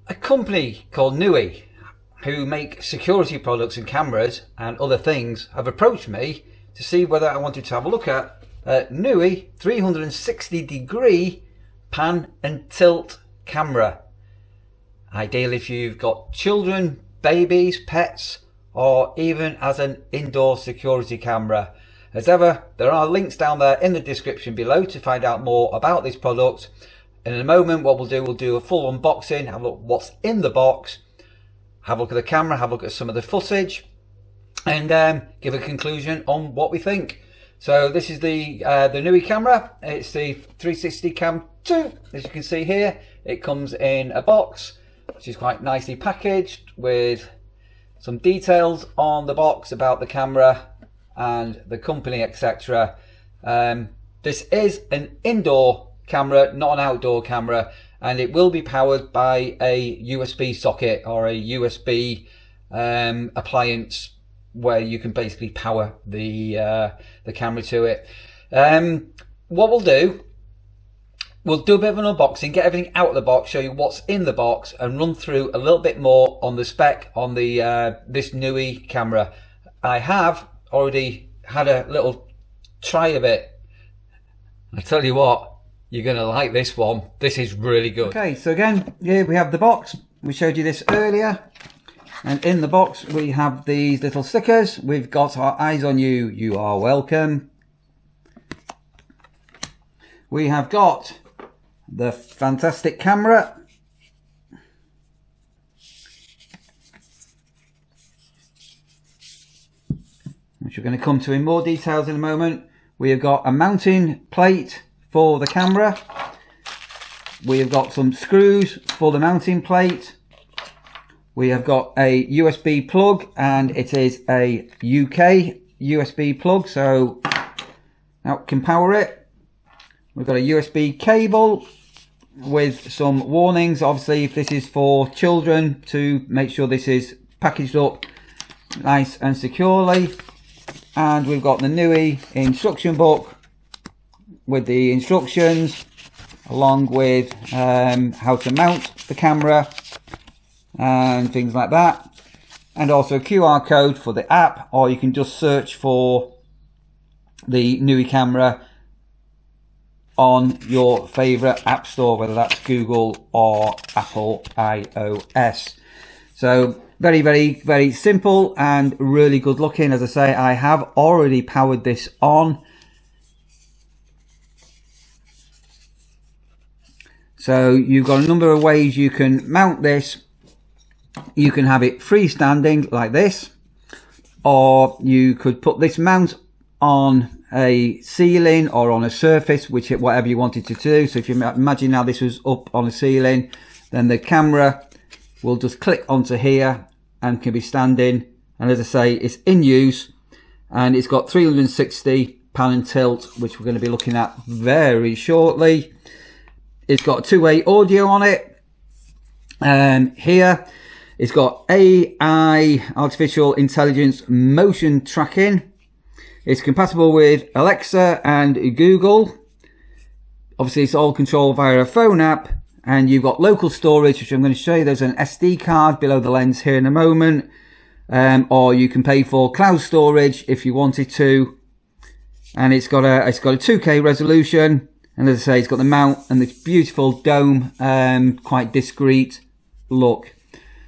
A company called Nooie, who make security products and cameras and other things, have approached me to see whether I wanted to have a look at a Nooie 360-degree pan and tilt camera. Ideal if you've got children, babies, pets, or even as an indoor security camera. As ever, there are links down there in the description below to find out more about this product. And in a moment, what we'll do a full unboxing, have a look what's in the box, have a look at the camera, have a look at some of the footage, and give a conclusion on what we think. So this is the Nooie camera. It's the 360 Cam 2, as you can see here. It comes in a box, which is quite nicely packaged with some details on the box about the camera and the company, etc. This is an indoor camera, not an outdoor camera, and it will be powered by a USB socket or a USB appliance where you can basically power the camera to it. What we'll do a bit of an unboxing, get everything out of the box, show you what's in the box, and run through a little bit more on the spec on the this Nooie camera. I have already had a little try of it. I tell you what, you're going to like this one. This is really good. Okay, so again, here we have the box. We showed you this earlier. And in the box, we have these little stickers. We've got our eyes on you. You are welcome. We have got the fantastic camera. Which we're going to come to in more details in a moment. We have got a mounting plate for the camera. We have got some screws for the mounting plate. We have got a USB plug, and it is a UK USB plug, so now it can power it. We've got a USB cable with some warnings, obviously if this is for children, to make sure this is packaged up nice and securely. And we've got the Nooie instruction book with the instructions, along with how to mount the camera and things like that, and also a QR code for the app, or you can just search for the Nooie camera on your favorite app store, whether that's Google or Apple iOS. So very, very, very simple and really good looking. As I say, I have already powered this on. So you've got a number of ways you can mount this. You can have it freestanding like this, or you could put this mount on a ceiling or on a surface, whatever you wanted to do. So if you imagine now this was up on a ceiling, then the camera will just click onto here and can be standing. And as I say, it's in use, and it's got 360 pan and tilt, which we're going to be looking at very shortly. It's got two-way audio on it. Here it's got AI, artificial intelligence, motion tracking. It's compatible with Alexa and Google. Obviously it's all controlled via a phone app, and you've got local storage, which I'm going to show you. There's an SD card below the lens here in a moment, or you can pay for cloud storage if you wanted to. And it's got a 2K resolution. And as I say, it's got the mount and this beautiful dome, quite discreet look.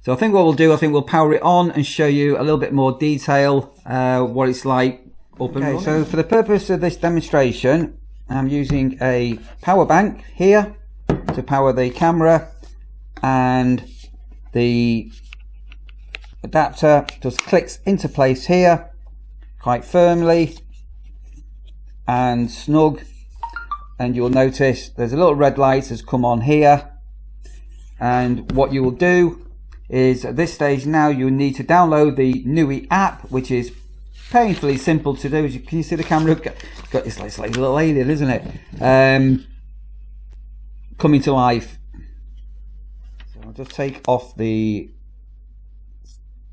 So I think what we'll do, we'll power it on and show you a little bit more detail, what it's like up and running. So for the purpose of this demonstration, I'm using a power bank here to power the camera, and the adapter just clicks into place here quite firmly and snug. And you'll notice there's a little red light has come on here, and what you will do is at this stage now you'll need to download the Nooie app, which is painfully simple to do. Can you see the camera? It's like a little alien, isn't it? Coming to life. So I'll just take off the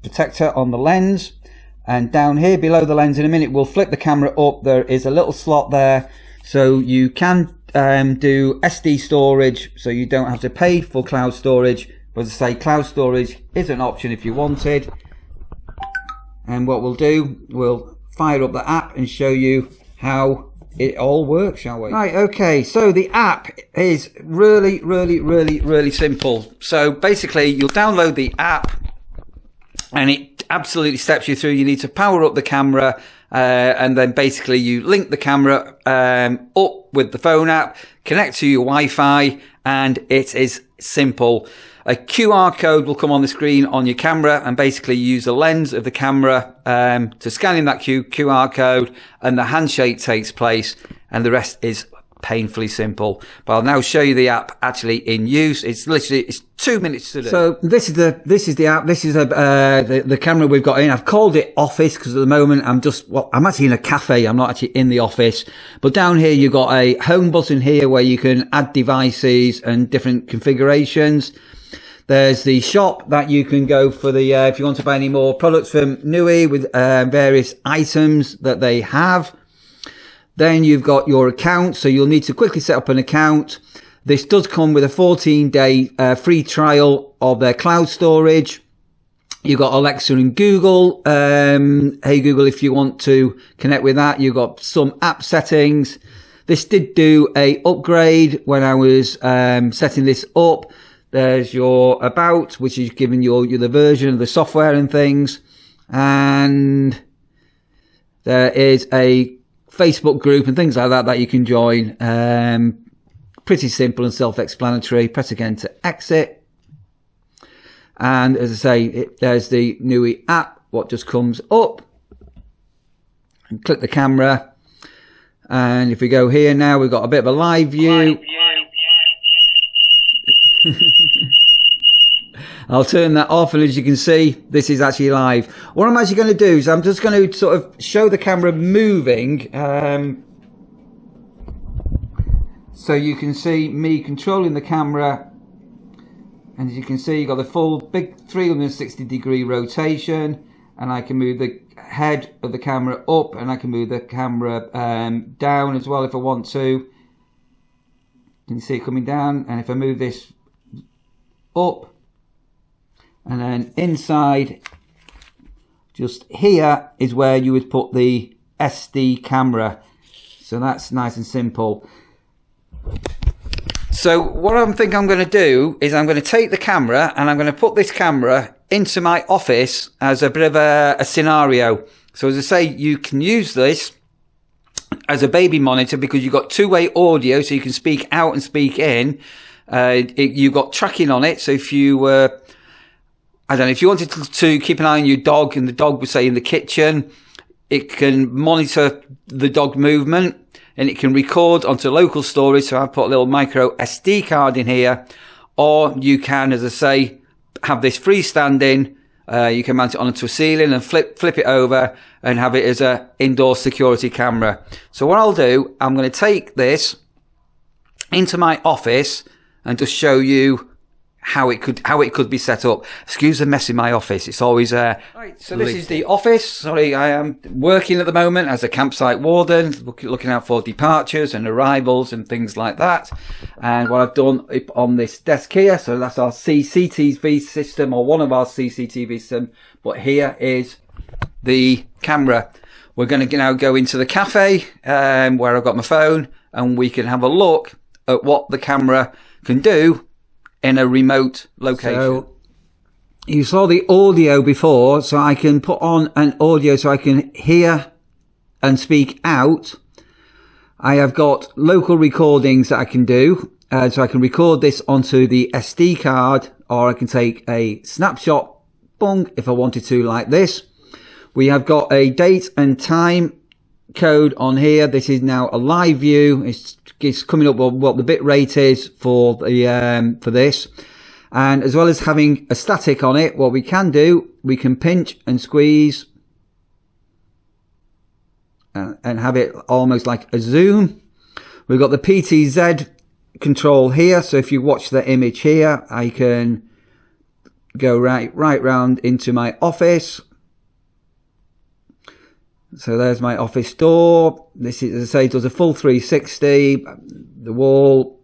protector on the lens, and down here below the lens, in a minute we'll flip the camera up. There is a little slot there, so you can do SD storage, so you don't have to pay for cloud storage, But as I say, cloud storage is an option if you wanted. And what we'll do, we'll fire up the app and show you how it all works, shall we? Right, okay, so the app is really simple. So basically, you'll download the app and it absolutely steps you through. You need to power up the camera and then basically you link the camera up with the phone app, connect to your Wi-Fi, and it is simple. A QR code will come on the screen on your camera, and basically you use the lens of the camera to scan in that QR code, and the handshake takes place, and the rest is painfully simple. But I'll now show you the app actually in use. It's 2 minutes to do. So this is the app. This is the camera we've got in. I've called it Office because at the moment I'm actually in a cafe. I'm not actually in the office. But down here you've got a home button here where you can add devices and different configurations. There's the shop that you can go for the if you want to buy any more products from Nooie with various items that they have. Then you've got your account, so you'll need to quickly set up an account. This does come with a 14-day free trial of their cloud storage. You've got Alexa and Google. Hey Google, if you want to connect with that. You've got some app settings. This did do a upgrade when I was setting this up. There's your about, which is giving you the version of the software and things. And there is a Facebook group and things like that you can join. Pretty simple and self-explanatory. Press again to exit. And as I say, there's the Nooie app, what just comes up. And click the camera. And if we go here now, we've got a bit of a live view. I'll turn that off, and as you can see, this is actually live. What I'm actually going to do is I'm just going to sort of show the camera moving, so you can see me controlling the camera, and as you can see, you've got the full big 360-degree rotation, and I can move the head of the camera up, and I can move the camera down as well if I want to. Can you see it coming down? And if I move this up, and then inside, just here is where you would put the SD camera. So that's nice and simple. So what I think I'm going to do is I'm going to take the camera and I'm going to put this camera into my office as a bit of a scenario. So as I say, you can use this as a baby monitor because you've got two-way audio, so you can speak out and speak in. You've got tracking on it, so if you I don't know, if you wanted to keep an eye on your dog and the dog was, say, in the kitchen, it can monitor the dog movement and it can record onto local storage. So I've put a little micro SD card in here. Or you can, as I say, have this freestanding. You can mount it onto a ceiling and flip it over and have it as a indoor security camera. So what I'll do, I'm going to take this into my office and just show you how it could be set up. Excuse the mess in my office. It's always right. So this is the office. Sorry, I am working at the moment as a campsite warden, looking out for departures and arrivals and things like that. And what I've done on this desk here, so that's our CCTV system, or one of our CCTV systems. But here is the camera. We're going to now go into the cafe where I've got my phone, and we can have a look at what the camera can do in a remote location. So you saw the audio before, so I can put on an audio so I can hear and speak out. I have got local recordings that I can do, so I can record this onto the SD card, or I can take a snapshot, bung, if I wanted to, like this. We have got a date and time code on here. This is now a live view. It's coming up what the bit rate is for the for this, and as well as having a static on it, what we can do, we can pinch and squeeze and have it almost like a zoom. We've got the PTZ control here, so if you watch the image here, I can go right round into my office. So there's my office door. This is, as I say, does a full 360. The wall.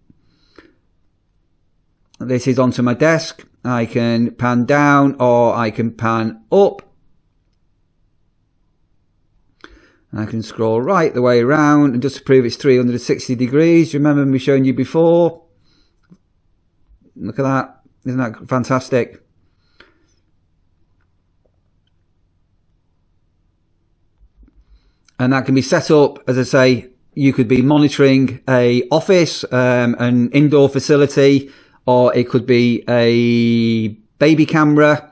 This is onto my desk. I can pan down or I can pan up. And I can scroll right the way around, and just to prove it's 360 degrees. Remember me showing you before? Look at that. Isn't that fantastic? And that can be set up, as I say, you could be monitoring a office, an indoor facility, or it could be a baby camera,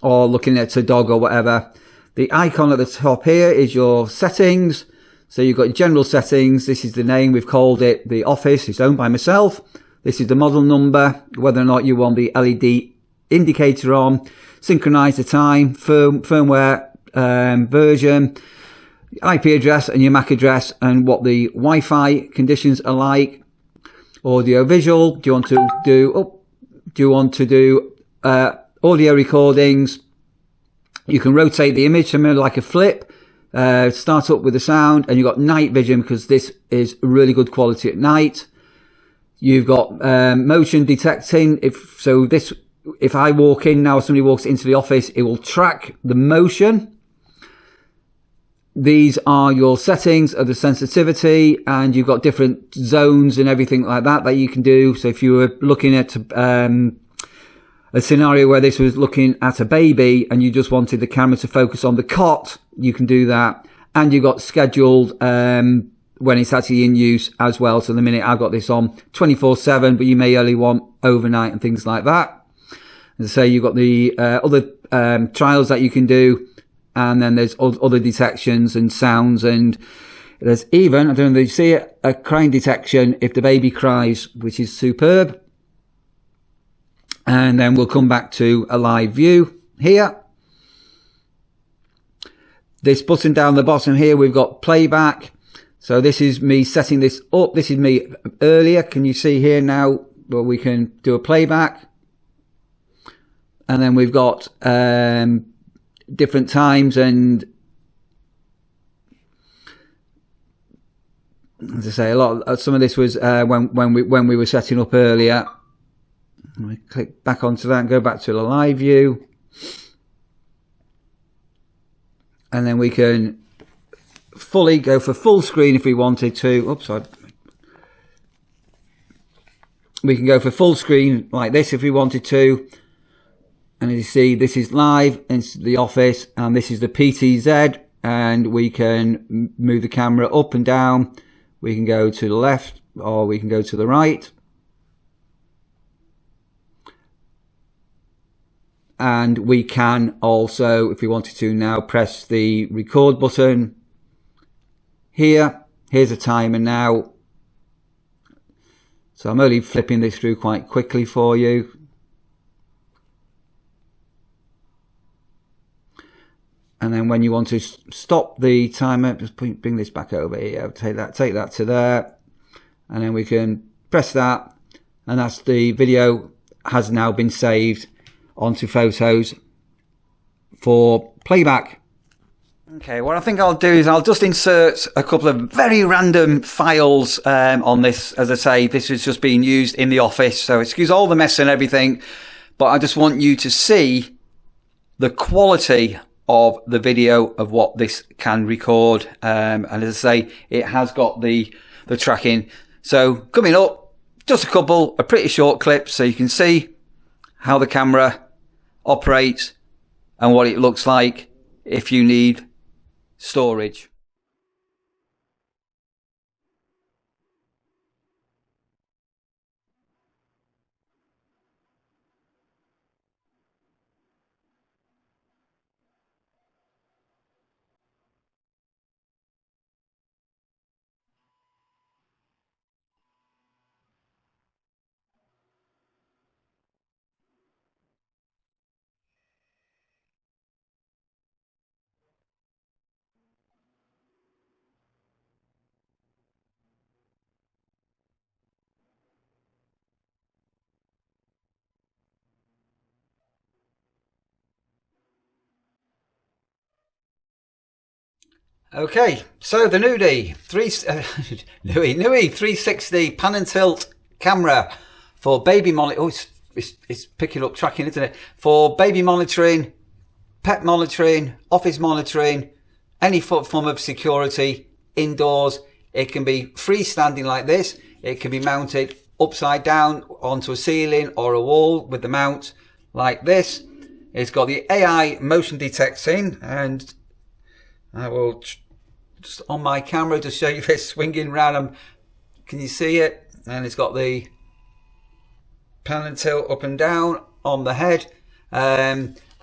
or looking at a dog or whatever. The icon at the top here is your settings. So you've got general settings. This is the name. We've called it the office. It's owned by myself. This is the model number, whether or not you want the LED indicator on, synchronize the time, firmware version, IP address and your MAC address, and what the Wi-Fi conditions are like. Audio visual. Do you want to do audio recordings? You can rotate the image, something like a flip. Start up with the sound, and you've got night vision because this is really good quality at night. You've got motion detecting. If I walk in now, somebody walks into the office, it will track the motion. These are your settings of the sensitivity, and you've got different zones and everything like that you can do. So if you were looking at a scenario where this was looking at a baby and you just wanted the camera to focus on the cot, you can do that. And you've got scheduled when it's actually in use as well. So the minute I've got this on 24/7, but you may only want overnight and things like that. As I say, you've got the other trials that you can do. And then there's other detections and sounds, and there's even, I don't know if you see it, a crying detection if the baby cries, which is superb. And then we'll come back to a live view here. This button down the bottom here, we've got playback. So this is me setting this up. This is me earlier. Can you see here now where we can do a playback? And then we've got different times, and as I say, some of this was when we were setting up earlier. Let me click back onto that and go back to the live view, and then we can go for full screen if we wanted to. Oops, we can go for full screen like this if we wanted to. And as you see, this is live into the office, and this is the PTZ, and we can move the camera up and down. We can go to the left or we can go to the right. And we can also, if we wanted to now, press the record button here. Here's a timer now. So I'm only flipping this through quite quickly for you. And then when you want to stop the timer, just bring this back over here. Take that to there. And then we can press that. And that's the video has now been saved onto photos for playback. Okay, what I think I'll do is I'll just insert a couple of very random files on this. As I say, this is just being used in the office. So excuse all the mess and everything. But I just want you to see the quality of the video of what this can record, and as I say, it has got the tracking. So coming up, just a pretty short clips so you can see how the camera operates and what it looks like if you need storage. Okay, so the Nooie 360 pan and tilt camera for baby monitor. Oh, it's it's picking up tracking, isn't it? For baby monitoring, pet monitoring, office monitoring, any form of security indoors. It can be freestanding like this. It can be mounted upside down onto a ceiling or a wall with the mount like this. It's got the AI motion detecting, and I will just on my camera to show you this swinging round. Can you see it? And it's got the pan and tilt up and down on the head.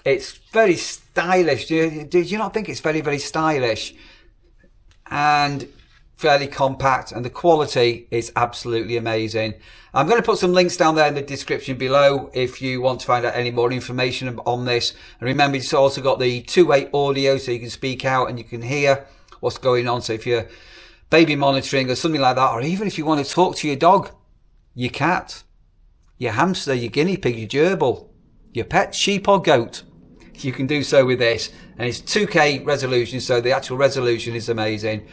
It's very stylish. Do you not think it's very, very stylish? And fairly compact, and the quality is absolutely amazing. I'm going to put some links down there in the description below if you want to find out any more information on this. And remember, it's also got the two-way audio, so you can speak out and you can hear what's going on. So if you're baby monitoring or something like that, or even if you want to talk to your dog, your cat, your hamster, your guinea pig, your gerbil, your pet sheep or goat, you can do so with this. And it's 2K resolution, so the actual resolution is amazing.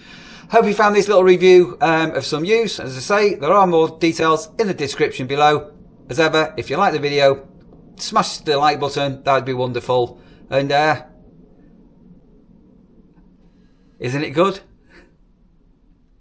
Hope you found this little review of some use. As I say, there are more details in the description below. As ever, if you like the video, smash the like button. That would be wonderful. And isn't it good?